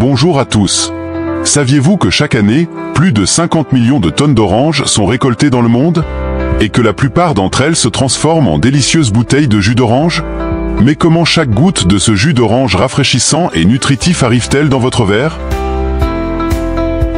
Bonjour à tous. Saviez-vous que chaque année, plus de 50 millions de tonnes d'oranges sont récoltées dans le monde? Et que la plupart d'entre elles se transforment en délicieuses bouteilles de jus d'orange? Mais comment chaque goutte de ce jus d'orange rafraîchissant et nutritif arrive-t-elle dans votre verre?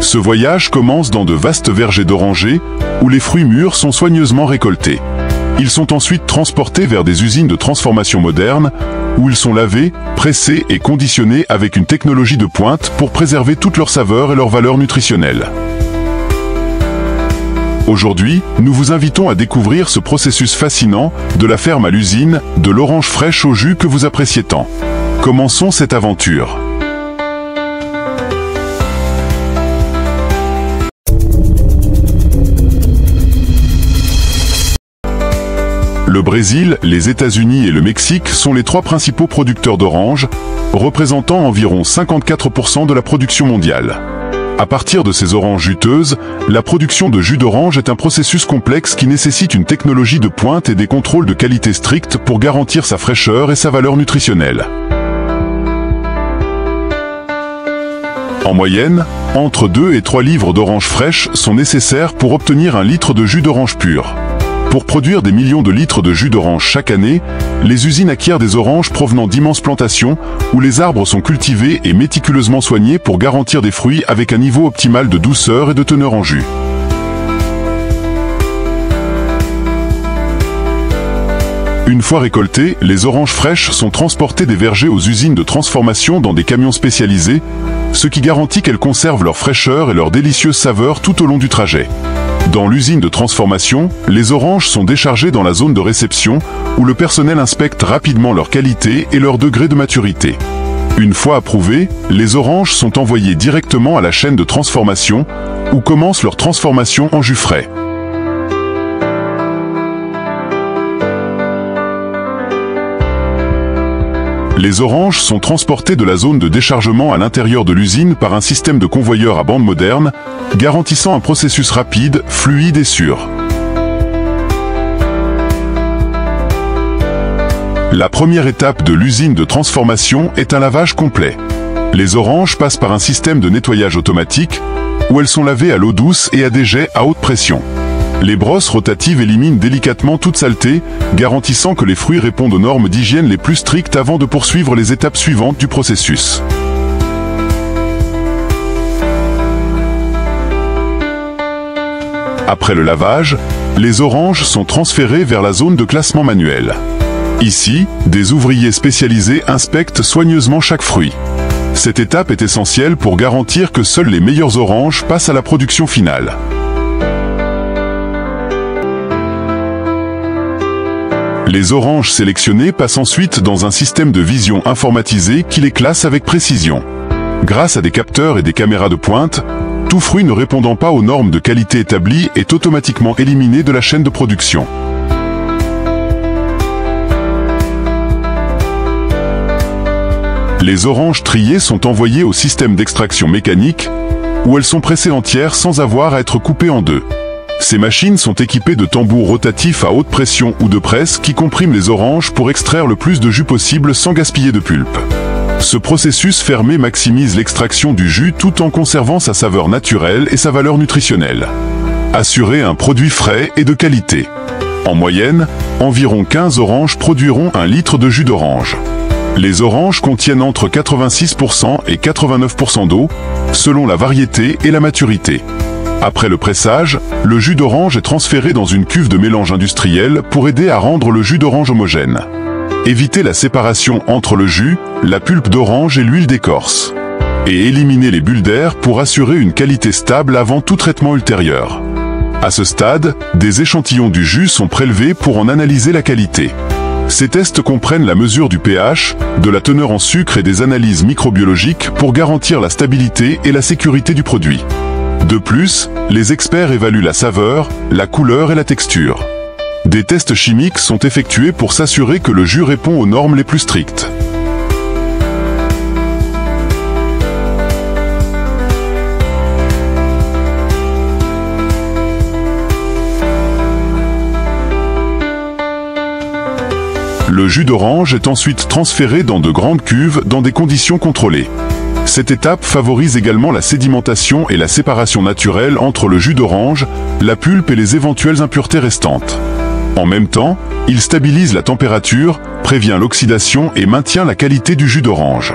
Ce voyage commence dans de vastes vergers d'orangers, où les fruits mûrs sont soigneusement récoltés. Ils sont ensuite transportés vers des usines de transformation modernes, où ils sont lavés, pressés et conditionnés avec une technologie de pointe pour préserver toute leur saveur et leur valeur nutritionnelle. Aujourd'hui, nous vous invitons à découvrir ce processus fascinant, de la ferme à l'usine, de l'orange fraîche au jus que vous appréciez tant. Commençons cette aventure. Le Brésil, les États-Unis et le Mexique sont les trois principaux producteurs d'oranges, représentant environ 54% de la production mondiale. À partir de ces oranges juteuses, la production de jus d'orange est un processus complexe qui nécessite une technologie de pointe et des contrôles de qualité stricts pour garantir sa fraîcheur et sa valeur nutritionnelle. En moyenne, entre 2 et 3 livres d'oranges fraîches sont nécessaires pour obtenir un litre de jus d'orange pur. Pour produire des millions de litres de jus d'orange chaque année, les usines acquièrent des oranges provenant d'immenses plantations, où les arbres sont cultivés et méticuleusement soignés pour garantir des fruits avec un niveau optimal de douceur et de teneur en jus. Une fois récoltées, les oranges fraîches sont transportées des vergers aux usines de transformation dans des camions spécialisés, ce qui garantit qu'elles conservent leur fraîcheur et leur délicieuse saveur tout au long du trajet. Dans l'usine de transformation, les oranges sont déchargées dans la zone de réception, où le personnel inspecte rapidement leur qualité et leur degré de maturité. Une fois approuvées, les oranges sont envoyées directement à la chaîne de transformation, où commence leur transformation en jus frais. Les oranges sont transportées de la zone de déchargement à l'intérieur de l'usine par un système de convoyeur à bande moderne, garantissant un processus rapide, fluide et sûr. La première étape de l'usine de transformation est un lavage complet. Les oranges passent par un système de nettoyage automatique, où elles sont lavées à l'eau douce et à des jets à haute pression. Les brosses rotatives éliminent délicatement toute saleté, garantissant que les fruits répondent aux normes d'hygiène les plus strictes avant de poursuivre les étapes suivantes du processus. Après le lavage, les oranges sont transférées vers la zone de classement manuel. Ici, des ouvriers spécialisés inspectent soigneusement chaque fruit. Cette étape est essentielle pour garantir que seules les meilleures oranges passent à la production finale. Les oranges sélectionnées passent ensuite dans un système de vision informatisé qui les classe avec précision. Grâce à des capteurs et des caméras de pointe, tout fruit ne répondant pas aux normes de qualité établies est automatiquement éliminé de la chaîne de production. Les oranges triées sont envoyées au système d'extraction mécanique, où elles sont pressées entières sans avoir à être coupées en deux. Ces machines sont équipées de tambours rotatifs à haute pression ou de presse qui compriment les oranges pour extraire le plus de jus possible sans gaspiller de pulpe. Ce processus fermé maximise l'extraction du jus tout en conservant sa saveur naturelle et sa valeur nutritionnelle. Assurer un produit frais et de qualité. En moyenne, environ 15 oranges produiront 1 litre de jus d'orange. Les oranges contiennent entre 86% et 89% d'eau, selon la variété et la maturité. Après le pressage, le jus d'orange est transféré dans une cuve de mélange industriel pour aider à rendre le jus d'orange homogène. Évitez la séparation entre le jus, la pulpe d'orange et l'huile d'écorce. Et éliminez les bulles d'air pour assurer une qualité stable avant tout traitement ultérieur. À ce stade, des échantillons du jus sont prélevés pour en analyser la qualité. Ces tests comprennent la mesure du pH, de la teneur en sucre et des analyses microbiologiques pour garantir la stabilité et la sécurité du produit. De plus, les experts évaluent la saveur, la couleur et la texture. Des tests chimiques sont effectués pour s'assurer que le jus répond aux normes les plus strictes. Le jus d'orange est ensuite transféré dans de grandes cuves dans des conditions contrôlées. Cette étape favorise également la sédimentation et la séparation naturelle entre le jus d'orange, la pulpe et les éventuelles impuretés restantes. En même temps, il stabilise la température, prévient l'oxydation et maintient la qualité du jus d'orange.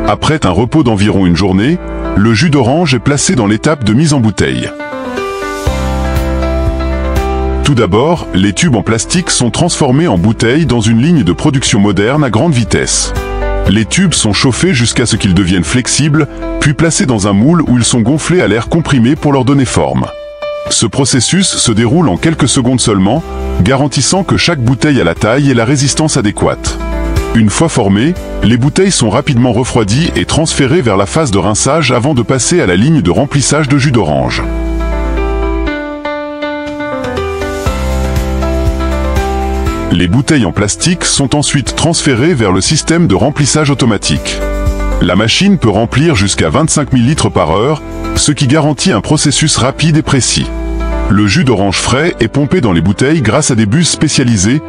Après un repos d'environ une journée, le jus d'orange est placé dans l'étape de mise en bouteille. Tout d'abord, les tubes en plastique sont transformés en bouteilles dans une ligne de production moderne à grande vitesse. Les tubes sont chauffés jusqu'à ce qu'ils deviennent flexibles, puis placés dans un moule où ils sont gonflés à l'air comprimé pour leur donner forme. Ce processus se déroule en quelques secondes seulement, garantissant que chaque bouteille a la taille et la résistance adéquate. Une fois formées, les bouteilles sont rapidement refroidies et transférées vers la phase de rinçage avant de passer à la ligne de remplissage de jus d'orange. Les bouteilles en plastique sont ensuite transférées vers le système de remplissage automatique. La machine peut remplir jusqu'à 25 000 litres par heure, ce qui garantit un processus rapide et précis. Le jus d'orange frais est pompé dans les bouteilles grâce à des buses spécialisées,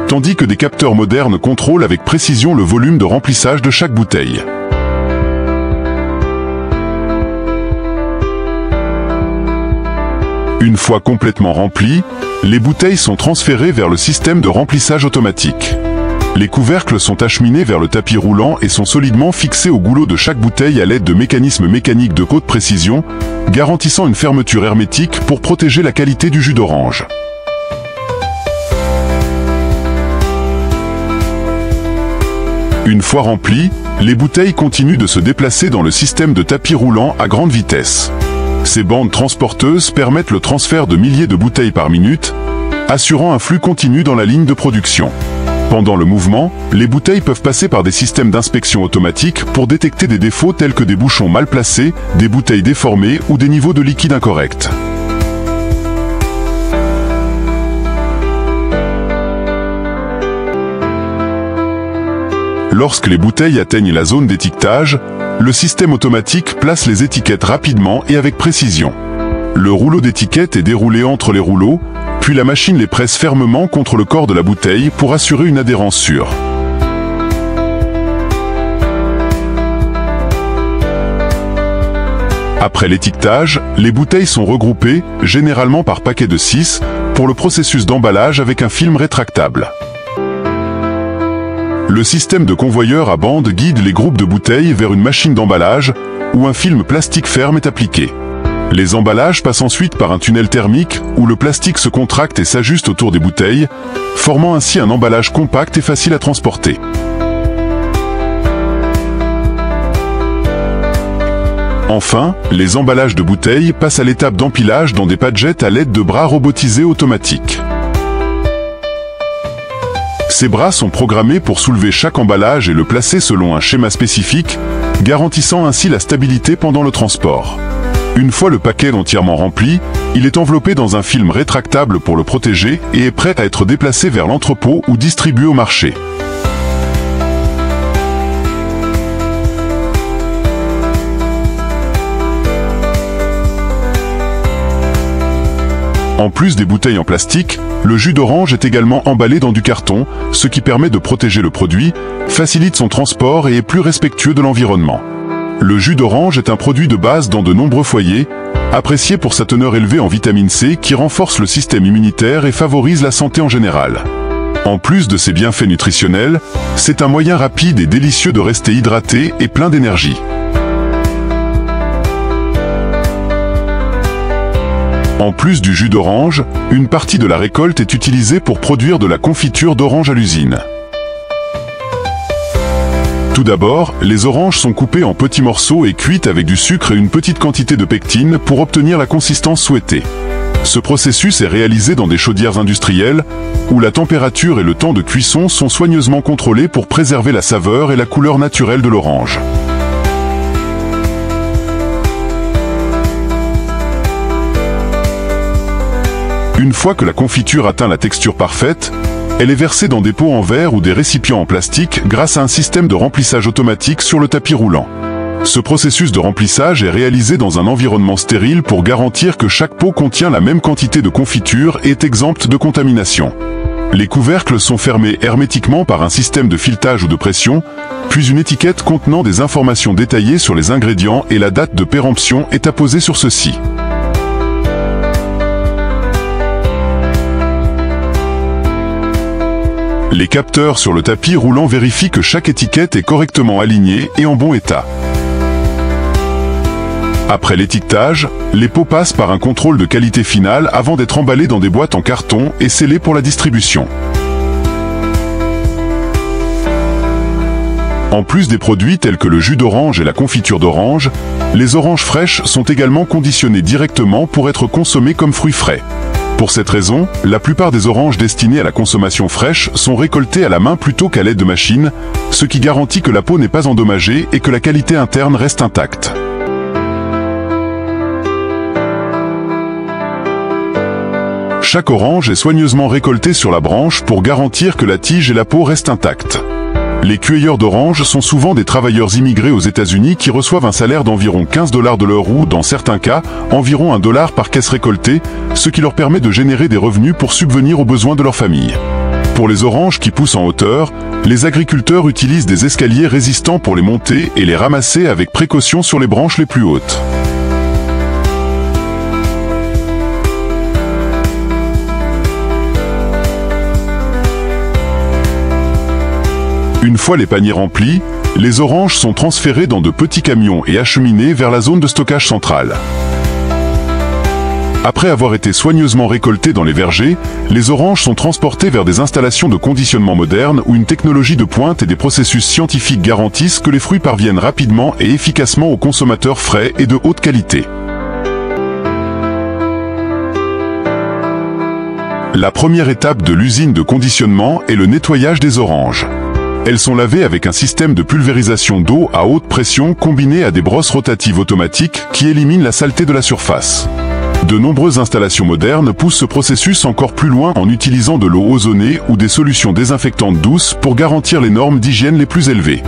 tandis que des capteurs modernes contrôlent avec précision le volume de remplissage de chaque bouteille. Une fois complètement remplies, les bouteilles sont transférées vers le système de remplissage automatique. Les couvercles sont acheminés vers le tapis roulant et sont solidement fixés au goulot de chaque bouteille à l'aide de mécanismes mécaniques de haute précision, garantissant une fermeture hermétique pour protéger la qualité du jus d'orange. Une fois remplies, les bouteilles continuent de se déplacer dans le système de tapis roulant à grande vitesse. Ces bandes transporteuses permettent le transfert de milliers de bouteilles par minute, assurant un flux continu dans la ligne de production. Pendant le mouvement, les bouteilles peuvent passer par des systèmes d'inspection automatique pour détecter des défauts tels que des bouchons mal placés, des bouteilles déformées ou des niveaux de liquide incorrects. Lorsque les bouteilles atteignent la zone d'étiquetage, le système automatique place les étiquettes rapidement et avec précision. Le rouleau d'étiquettes est déroulé entre les rouleaux, puis la machine les presse fermement contre le corps de la bouteille pour assurer une adhérence sûre. Après l'étiquetage, les bouteilles sont regroupées, généralement par paquets de 6, pour le processus d'emballage avec un film rétractable. Le système de convoyeur à bande guide les groupes de bouteilles vers une machine d'emballage, où un film plastique ferme est appliqué. Les emballages passent ensuite par un tunnel thermique, où le plastique se contracte et s'ajuste autour des bouteilles, formant ainsi un emballage compact et facile à transporter. Enfin, les emballages de bouteilles passent à l'étape d'empilage dans des padgets à l'aide de bras robotisés automatiques. Ces bras sont programmés pour soulever chaque emballage et le placer selon un schéma spécifique, garantissant ainsi la stabilité pendant le transport. Une fois le paquet entièrement rempli, il est enveloppé dans un film rétractable pour le protéger et est prêt à être déplacé vers l'entrepôt ou distribué au marché. En plus des bouteilles en plastique, le jus d'orange est également emballé dans du carton, ce qui permet de protéger le produit, facilite son transport et est plus respectueux de l'environnement. Le jus d'orange est un produit de base dans de nombreux foyers, apprécié pour sa teneur élevée en vitamine C qui renforce le système immunitaire et favorise la santé en général. En plus de ses bienfaits nutritionnels, c'est un moyen rapide et délicieux de rester hydraté et plein d'énergie. En plus du jus d'orange, une partie de la récolte est utilisée pour produire de la confiture d'orange à l'usine. Tout d'abord, les oranges sont coupées en petits morceaux et cuites avec du sucre et une petite quantité de pectine pour obtenir la consistance souhaitée. Ce processus est réalisé dans des chaudières industrielles, où la température et le temps de cuisson sont soigneusement contrôlés pour préserver la saveur et la couleur naturelle de l'orange. Une fois que la confiture atteint la texture parfaite, elle est versée dans des pots en verre ou des récipients en plastique grâce à un système de remplissage automatique sur le tapis roulant. Ce processus de remplissage est réalisé dans un environnement stérile pour garantir que chaque pot contient la même quantité de confiture et est exempte de contamination. Les couvercles sont fermés hermétiquement par un système de filetage ou de pression, puis une étiquette contenant des informations détaillées sur les ingrédients et la date de péremption est apposée sur ceux-ci. Les capteurs sur le tapis roulant vérifient que chaque étiquette est correctement alignée et en bon état. Après l'étiquetage, les pots passent par un contrôle de qualité finale avant d'être emballés dans des boîtes en carton et scellés pour la distribution. En plus des produits tels que le jus d'orange et la confiture d'orange, les oranges fraîches sont également conditionnées directement pour être consommées comme fruits frais. Pour cette raison, la plupart des oranges destinées à la consommation fraîche sont récoltées à la main plutôt qu'à l'aide de machines, ce qui garantit que la peau n'est pas endommagée et que la qualité interne reste intacte. Chaque orange est soigneusement récoltée sur la branche pour garantir que la tige et la peau restent intactes. Les cueilleurs d'oranges sont souvent des travailleurs immigrés aux États-Unis qui reçoivent un salaire d'environ 15 $ de l'heure ou, dans certains cas, environ $1 par caisse récoltée, ce qui leur permet de générer des revenus pour subvenir aux besoins de leur famille. Pour les oranges qui poussent en hauteur, les agriculteurs utilisent des escaliers résistants pour les monter et les ramasser avec précaution sur les branches les plus hautes. Une fois les paniers remplis, les oranges sont transférées dans de petits camions et acheminées vers la zone de stockage centrale. Après avoir été soigneusement récoltées dans les vergers, les oranges sont transportées vers des installations de conditionnement modernes où une technologie de pointe et des processus scientifiques garantissent que les fruits parviennent rapidement et efficacement aux consommateurs frais et de haute qualité. La première étape de l'usine de conditionnement est le nettoyage des oranges. Elles sont lavées avec un système de pulvérisation d'eau à haute pression combiné à des brosses rotatives automatiques qui éliminent la saleté de la surface. De nombreuses installations modernes poussent ce processus encore plus loin en utilisant de l'eau ozonée ou des solutions désinfectantes douces pour garantir les normes d'hygiène les plus élevées.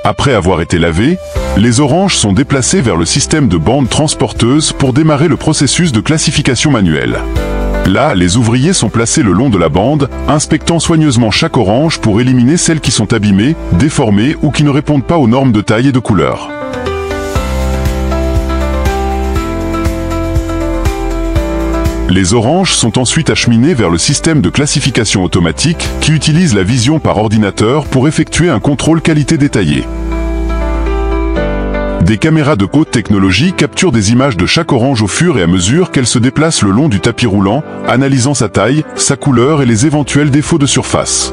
Après avoir été lavées, les oranges sont déplacées vers le système de bandes transporteuses pour démarrer le processus de classification manuelle. Là, les ouvriers sont placés le long de la bande, inspectant soigneusement chaque orange pour éliminer celles qui sont abîmées, déformées ou qui ne répondent pas aux normes de taille et de couleur. Les oranges sont ensuite acheminées vers le système de classification automatique qui utilise la vision par ordinateur pour effectuer un contrôle qualité détaillé. Des caméras de haute technologie capturent des images de chaque orange au fur et à mesure qu'elle se déplace le long du tapis roulant, analysant sa taille, sa couleur et les éventuels défauts de surface.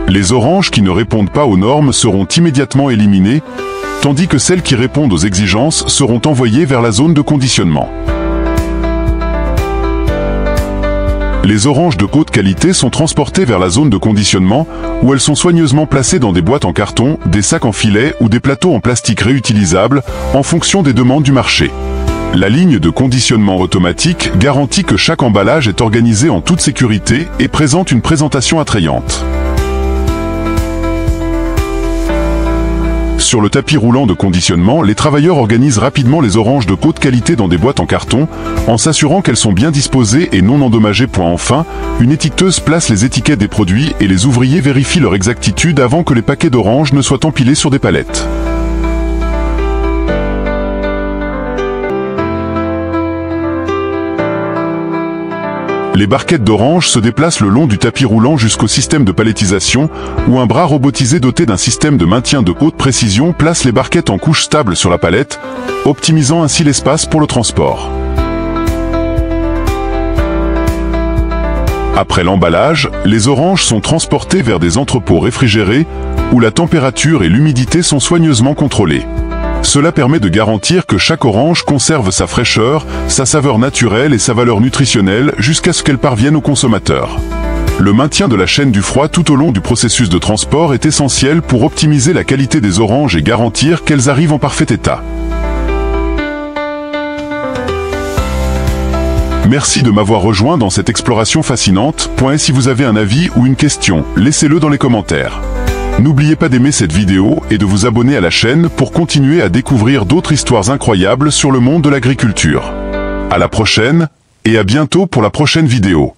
Les oranges qui ne répondent pas aux normes seront immédiatement éliminées, tandis que celles qui répondent aux exigences seront envoyées vers la zone de conditionnement. Les oranges de haute qualité sont transportées vers la zone de conditionnement où elles sont soigneusement placées dans des boîtes en carton, des sacs en filet ou des plateaux en plastique réutilisables en fonction des demandes du marché. La ligne de conditionnement automatique garantit que chaque emballage est organisé en toute sécurité et présente une présentation attrayante. Sur le tapis roulant de conditionnement, les travailleurs organisent rapidement les oranges de haute qualité dans des boîtes en carton, en s'assurant qu'elles sont bien disposées et non endommagées. Enfin, une étiqueteuse place les étiquettes des produits et les ouvriers vérifient leur exactitude avant que les paquets d'oranges ne soient empilés sur des palettes. Les barquettes d'oranges se déplacent le long du tapis roulant jusqu'au système de palettisation, où un bras robotisé doté d'un système de maintien de haute précision place les barquettes en couche stable sur la palette, optimisant ainsi l'espace pour le transport. Après l'emballage, les oranges sont transportées vers des entrepôts réfrigérés, où la température et l'humidité sont soigneusement contrôlées. Cela permet de garantir que chaque orange conserve sa fraîcheur, sa saveur naturelle et sa valeur nutritionnelle jusqu'à ce qu'elle parvienne au consommateur. Le maintien de la chaîne du froid tout au long du processus de transport est essentiel pour optimiser la qualité des oranges et garantir qu'elles arrivent en parfait état. Merci de m'avoir rejoint dans cette exploration fascinante. Si vous avez un avis ou une question, laissez-le dans les commentaires. N'oubliez pas d'aimer cette vidéo et de vous abonner à la chaîne pour continuer à découvrir d'autres histoires incroyables sur le monde de l'agriculture. À la prochaine, et à bientôt pour la prochaine vidéo.